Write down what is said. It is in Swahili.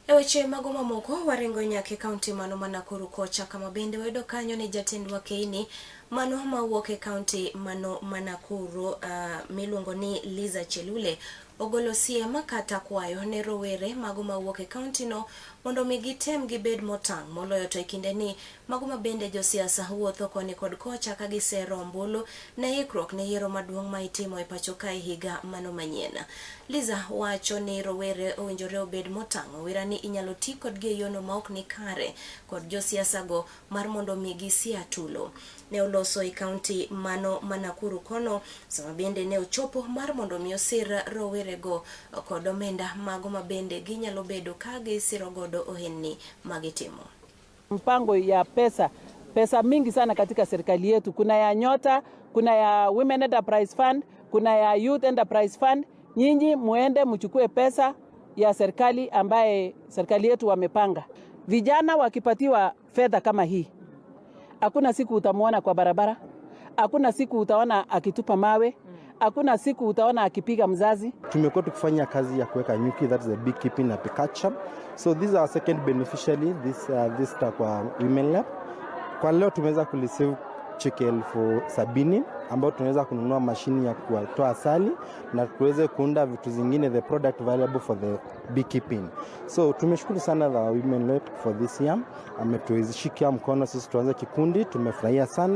Eweche magoma moko warengo nyake kaunti mano Nakuru kocha kama bende wedo kanyo ne jatend wa Keini mano mawuok e kaunti mano Nakuru miluongo ni Liza Chelule ogolo siem kata kwayo ne rowere mago mawuok e kaunti no mondo mi gitem gibed motang' moloyo to e kinde ni mago mabende josiasa wuotho koni kod kocha ka gisero ombulu ne ikruok ne yiero maduong' ma itimo e pacho kae higa mano manyien. Liza wacho ni rowere owinjore obed motang' wera ni inyalo ti kodgi e yono ma ok ni kare kod josiasa go mar mondo mi gisia tulo. Ne oloso e kaunti mano Nakuru kono sama bende ne ochopo mar mondo mi osir rowere go kod omenda mago mabende ginyalo bedo ka gisiro godo ohenni magitimo. Mpango ya pesa mingi sana katika serikali yetu. Kuna ya Nyota, kuna ya Women Enterprise Fund, kuna ya Youth Enterprise Fund. Nyinyi muende mchukue pesa ya serikali ambaye serikali yetu wamepanga. Vijana wakipatiwa fedha kama hii, hakuna siku utamuona kwa barabara, hakuna siku utaona akitupa mawe, hakuna siku utaona akipiga mzazi. Tumekuwa tukifanya kazi ya kuweka nyuki, that is the beekeeping na apiculture. So these are our second beneficiary this kwa Women Lab. Kwa leo tumeweza kulisave cheki 70,000 ambao tunaweza kununua mashini ya kutoa asali na tuweze kuunda vitu zingine, the product valuable for the beekeeping. So tumeshukuru sana the Women Lab for this year. Ametuishikia mkono sisi tuanze kikundi, tumefurahia sana.